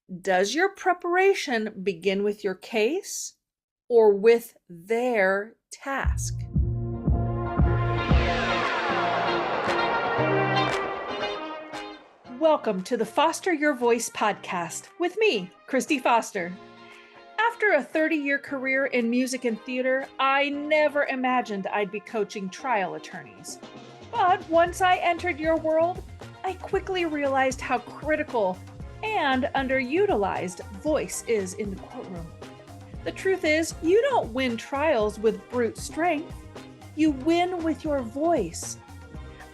Does your preparation begin with your case or with their task? Welcome to the Foster Your Voice podcast with me, Kristi Foster. After a 30-year career in music and theater, I never imagined I'd be coaching trial attorneys. But once I entered your world, I quickly realized how critical and underutilized voice is in the courtroom. The truth is, you don't win trials with brute strength. You win with your voice.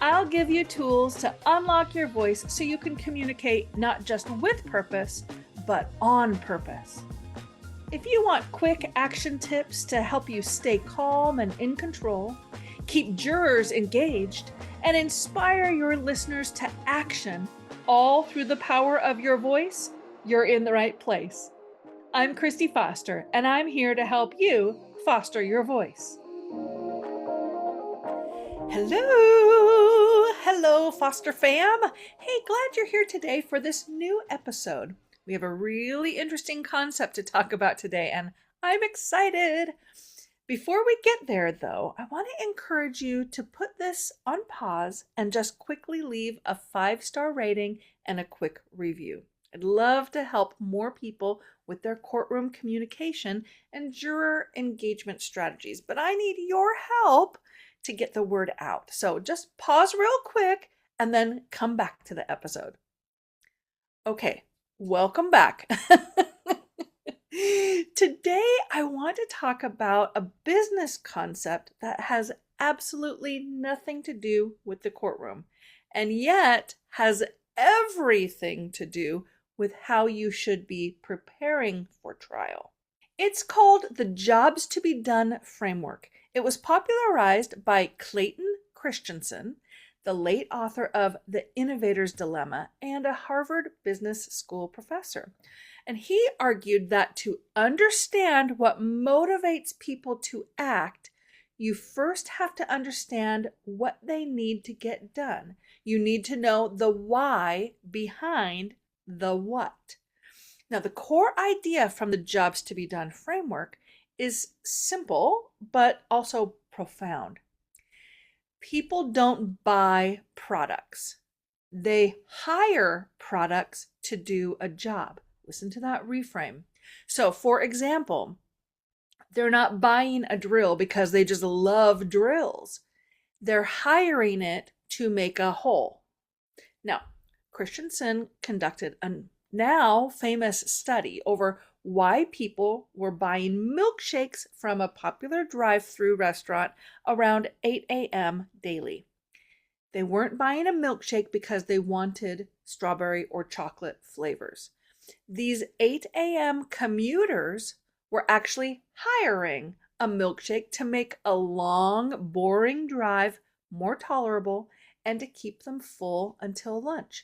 I'll give you tools to unlock your voice so you can communicate not just with purpose, but on purpose. If you want quick action tips to help you stay calm and in control, keep jurors engaged, and inspire your listeners to action, all through the power of your voice, you're in the right place. I'm Kristi Foster, and I'm here to help you foster your voice. Hello, Foster fam. Hey, glad you're here today for this new episode. We have a really interesting concept to talk about today, and I'm excited. Before we get there, though, I want to encourage you to put this on pause and just quickly leave a 5-star rating and a quick review. I'd love to help more people with their courtroom communication and juror engagement strategies, but I need your help to get the word out. So just pause real quick and then come back to the episode. Okay, welcome back. Today, I want to talk about a business concept that has absolutely nothing to do with the courtroom, and yet has everything to do with how you should be preparing for trial. It's called the Jobs to be Done framework. It was popularized by Clayton Christensen, the late author of The Innovator's Dilemma and a Harvard Business School professor. And he argued that to understand what motivates people to act, you first have to understand what they need to get done. You need to know the why behind the what. Now, the core idea from the Jobs to be Done framework is simple, but also profound. People don't buy products. They hire products to do a job. Listen to that reframe. So, for example, they're not buying a drill because they just love drills. They're hiring it to make a hole. Now, Christensen conducted a now famous study over why people were buying milkshakes from a popular drive-through restaurant around 8 a.m. daily. They weren't buying a milkshake because they wanted strawberry or chocolate flavors. These 8 a.m. commuters were actually hiring a milkshake to make a long, boring drive more tolerable and to keep them full until lunch.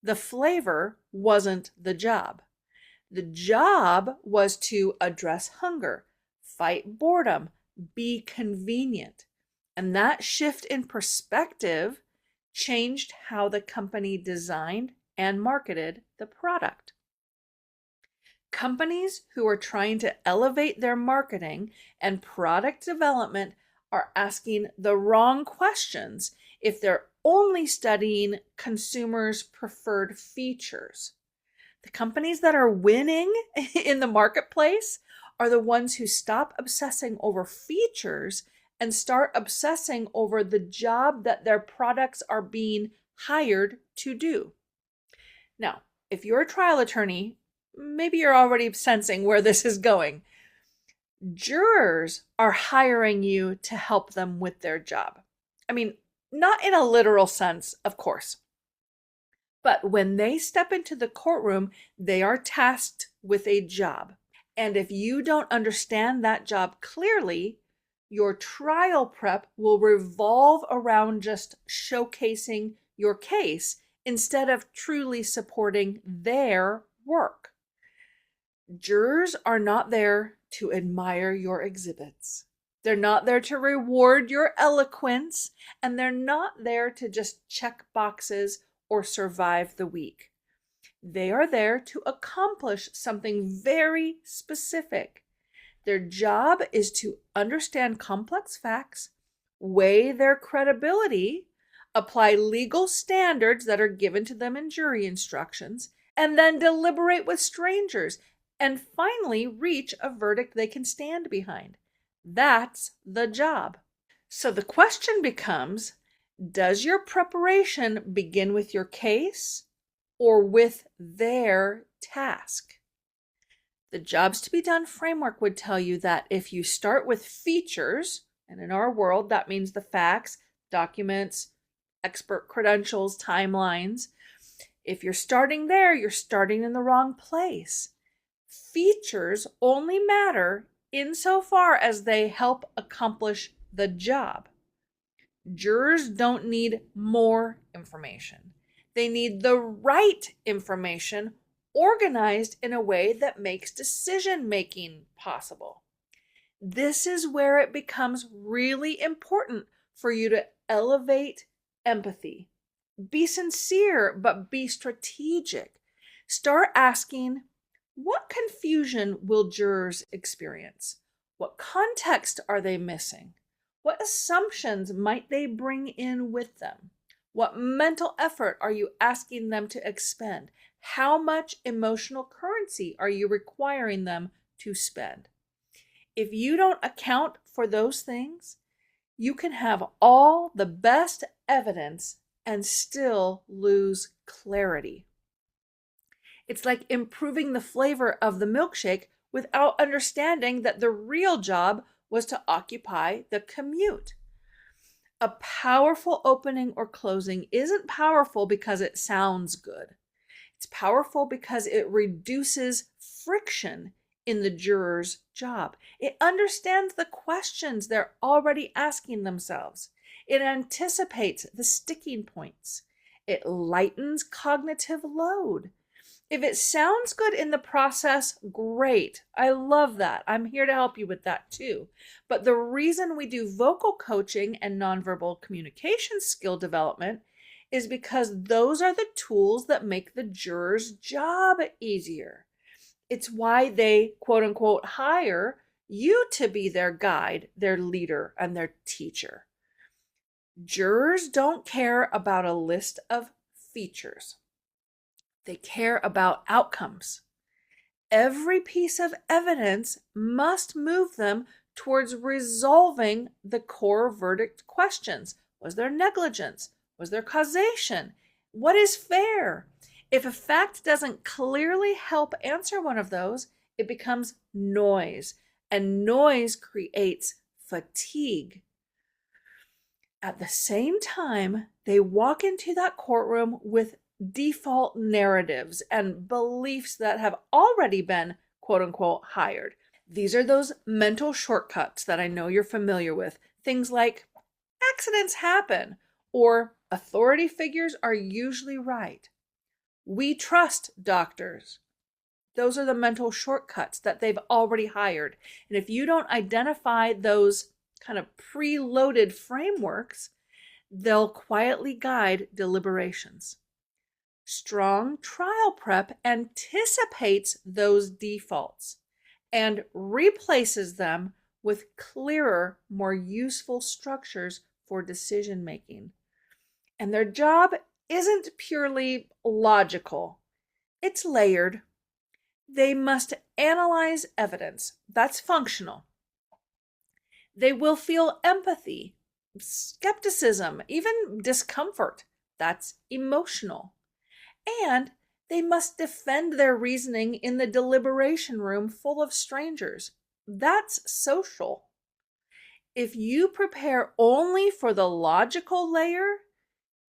The flavor wasn't the job. The job was to address hunger, fight boredom, be convenient. And that shift in perspective changed how the company designed and marketed the product. Companies who are trying to elevate their marketing and product development are asking the wrong questions if they're only studying consumers' preferred features. The companies that are winning in the marketplace are the ones who stop obsessing over features and start obsessing over the job that their products are being hired to do. Now, if you're a trial attorney, maybe you're already sensing where this is going. Jurors are hiring you to help them with their job. I mean, not in a literal sense, of course. But when they step into the courtroom, they are tasked with a job. And if you don't understand that job clearly, your trial prep will revolve around just showcasing your case instead of truly supporting their work. Jurors are not there to admire your exhibits. They're not there to reward your eloquence, and they're not there to just check boxes or survive the week. They are there to accomplish something very specific. Their job is to understand complex facts, weigh their credibility, apply legal standards that are given to them in jury instructions, and then deliberate with strangers, and finally reach a verdict they can stand behind. That's the job. So the question becomes, does your preparation begin with your case or with their task? The jobs to be done framework would tell you that if you start with features, and in our world that means the facts, documents, expert credentials, timelines, if you're starting there, you're starting in the wrong place. Features only matter insofar as they help accomplish the job. Jurors don't need more information. They need the right information organized in a way that makes decision-making possible. This is where it becomes really important for you to elevate empathy. Be sincere, but be strategic. Start asking, what confusion will jurors experience? What context are they missing? What assumptions might they bring in with them? What mental effort are you asking them to expend? How much emotional currency are you requiring them to spend? If you don't account for those things, you can have all the best evidence and still lose clarity. It's like improving the flavor of the milkshake without understanding that the real job was to occupy the commute. A powerful opening or closing isn't powerful because it sounds good. It's powerful because it reduces friction in the juror's job. It understands the questions they're already asking themselves. It anticipates the sticking points. It lightens cognitive load. If it sounds good in the process, great. I love that. I'm here to help you with that too. But the reason we do vocal coaching and nonverbal communication skill development is because those are the tools that make the juror's job easier. It's why they, quote unquote, hire you to be their guide, their leader, and their teacher. Jurors don't care about a list of features. They care about outcomes. Every piece of evidence must move them towards resolving the core verdict questions. Was there negligence? Was there causation? What is fair? If a fact doesn't clearly help answer one of those, it becomes noise, and noise creates fatigue. At the same time, they walk into that courtroom with default narratives and beliefs that have already been, quote unquote, hired. These are those mental shortcuts that I know you're familiar with. Things like accidents happen, or authority figures are usually right. We trust doctors. Those are the mental shortcuts that they've already hired. And if you don't identify those kind of preloaded frameworks, they'll quietly guide deliberations. Strong trial prep anticipates those defaults and replaces them with clearer, more useful structures for decision making. And their job isn't purely logical, it's layered. They must analyze evidence. That's functional. They will feel empathy, skepticism, even discomfort. That's emotional. And they must defend their reasoning in the deliberation room full of strangers. That's social. If you prepare only for the logical layer,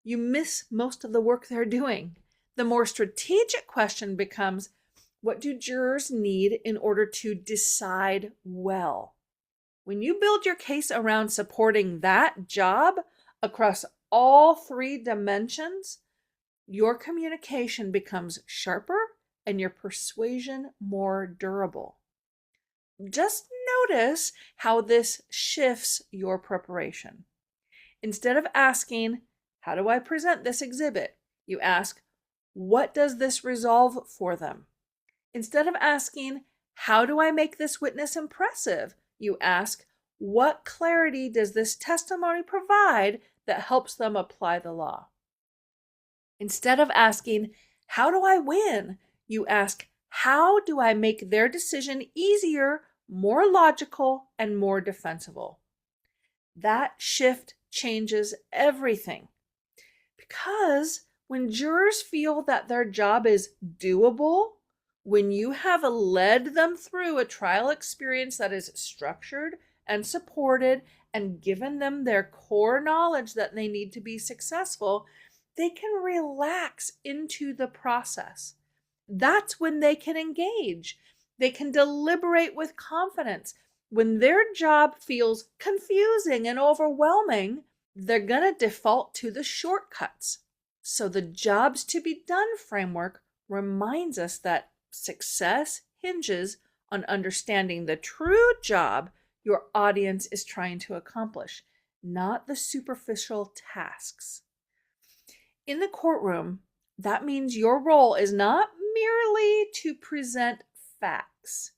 you miss most of the work they're doing. The more strategic question becomes, what do jurors need in order to decide well? When you build your case around supporting that job across all three dimensions, your communication becomes sharper and your persuasion more durable. Just notice how this shifts your preparation. Instead of asking, how do I present this exhibit? You ask, what does this resolve for them? Instead of asking, how do I make this witness impressive? You ask, what clarity does this testimony provide that helps them apply the law? Instead of asking, how do I win? You ask, how do I make their decision easier, more logical, and more defensible? That shift changes everything. Because when jurors feel that their job is doable, when you have led them through a trial experience that is structured and supported and given them their core knowledge that they need to be successful, they can relax into the process. That's when they can engage. They can deliberate with confidence. When their job feels confusing and overwhelming, they're going to default to the shortcuts. So the jobs to be done framework reminds us that success hinges on understanding the true job your audience is trying to accomplish, not the superficial tasks. In the courtroom, that means your role is not merely to present facts.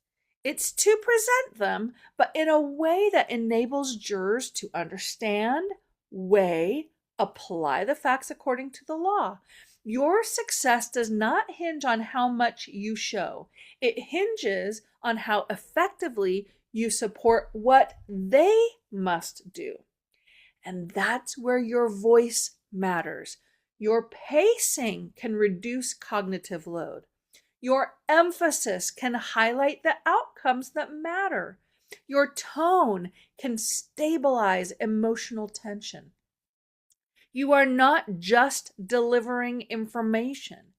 It's to present them, but in a way that enables jurors to understand, weigh, apply the facts according to the law. Your success does not hinge on how much you show. It hinges on how effectively you support what they must do. And that's where your voice matters. Your pacing can reduce cognitive load. Your emphasis can highlight the outcomes that matter. Your tone can stabilize emotional tension. You are not just delivering information.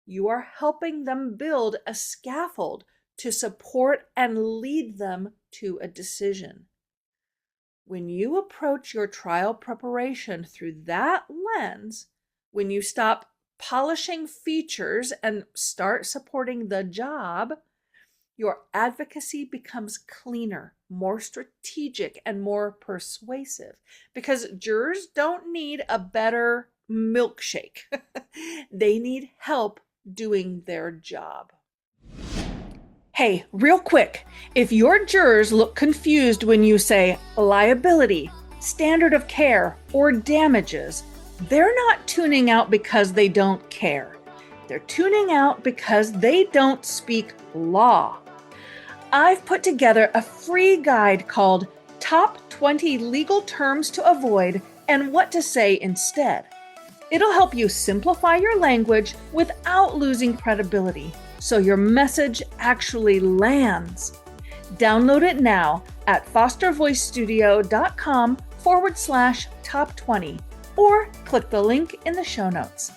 You are helping them build a scaffold to support and lead them to a decision. When you approach your trial preparation through that lens, when you stop polishing features and start supporting the job, your advocacy becomes cleaner, more strategic, and more persuasive, because jurors don't need a better milkshake. They need help doing their job. Hey, real quick, if your jurors look confused when you say liability, standard of care, or damages, they're not tuning out because they don't care. They're tuning out because they don't speak law. I've put together a free guide called Top 20 Legal Terms to Avoid and What to Say Instead. It'll help you simplify your language without losing credibility, so your message actually lands. Download it now at fostervoicestudio.com/top20 or click the link in the show notes.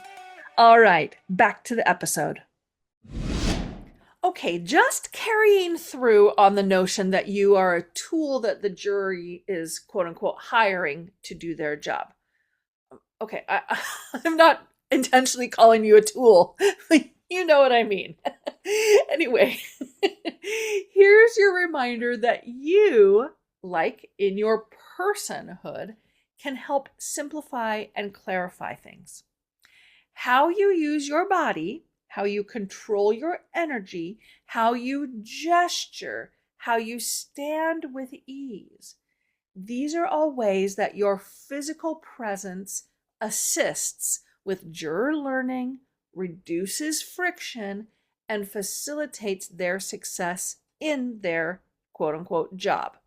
All right, back to the episode. Okay, just carrying through on the notion that you are a tool that the jury is quote unquote hiring to do their job. Okay, I'm not intentionally calling you a tool. You know what I mean. Anyway, here's your reminder that you, like in your personhood, can help simplify and clarify things. How you use your body, how you control your energy, how you gesture, how you stand with ease. These are all ways that your physical presence assists with juror learning, reduces friction, and facilitates their success in their quote-unquote job.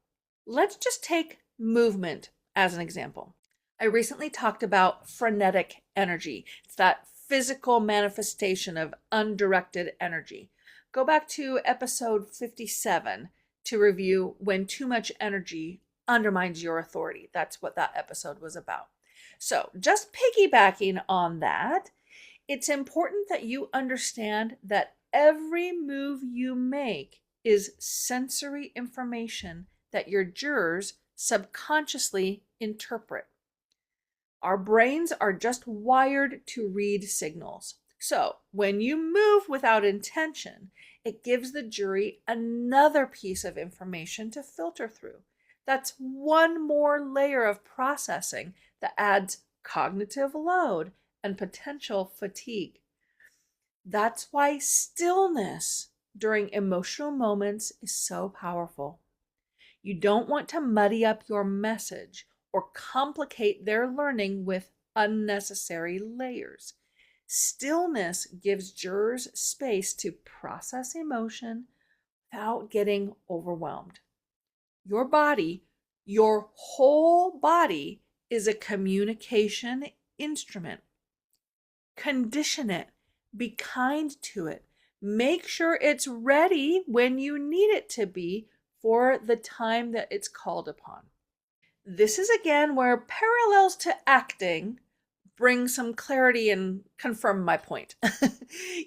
Let's just take movement as an example. I recently talked about frenetic energy. It's that physical manifestation of undirected energy. Go back to episode 57 to review when too much energy undermines your authority. That's what that episode was about. So just piggybacking on that, it's important that you understand that every move you make is sensory information that your jurors subconsciously interpret. Our brains are just wired to read signals. So when you move without intention, it gives the jury another piece of information to filter through. That's one more layer of processing that adds cognitive load and potential fatigue. That's why stillness during emotional moments is so powerful. You don't want to muddy up your message or complicate their learning with unnecessary layers. Stillness gives jurors space to process emotion without getting overwhelmed. Your body, your whole body, is a communication instrument. Condition it. Be kind to it. Make sure it's ready when you need it to be for the time that it's called upon. This is again where parallels to acting bring some clarity and confirm my point.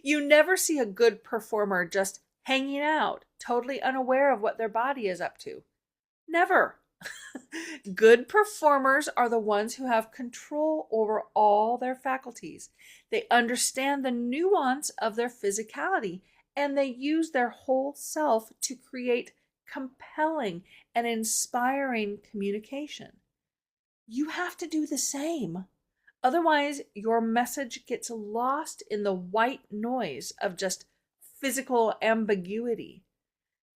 You never see a good performer just hanging out, totally unaware of what their body is up to. Never. Good performers are the ones who have control over all their faculties. They understand the nuance of their physicality, and they use their whole self to create compelling and inspiring communication. You have to do the same. Otherwise, your message gets lost in the white noise of just physical ambiguity.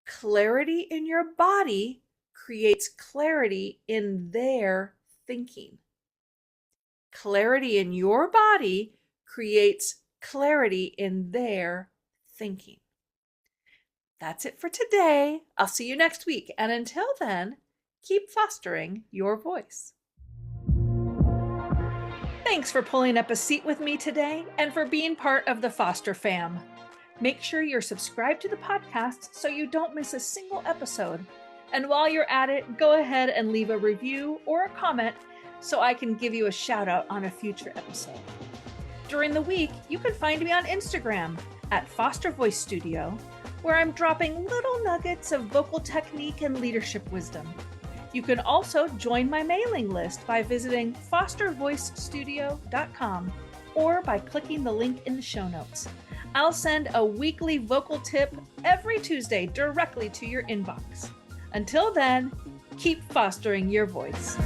Clarity in your body creates clarity in their thinking. Clarity in your body creates clarity in their thinking. That's it for today. I'll see you next week. And until then, keep fostering your voice. Thanks for pulling up a seat with me today and for being part of the Foster fam. Make sure you're subscribed to the podcast so you don't miss a single episode. And while you're at it, go ahead and leave a review or a comment so I can give you a shout out on a future episode. During the week, you can find me on Instagram at Foster Voice Studio, where I'm dropping little nuggets of vocal technique and leadership wisdom. You can also join my mailing list by visiting fostervoicestudio.com or by clicking the link in the show notes. I'll send a weekly vocal tip every Tuesday directly to your inbox. Until then, keep fostering your voice.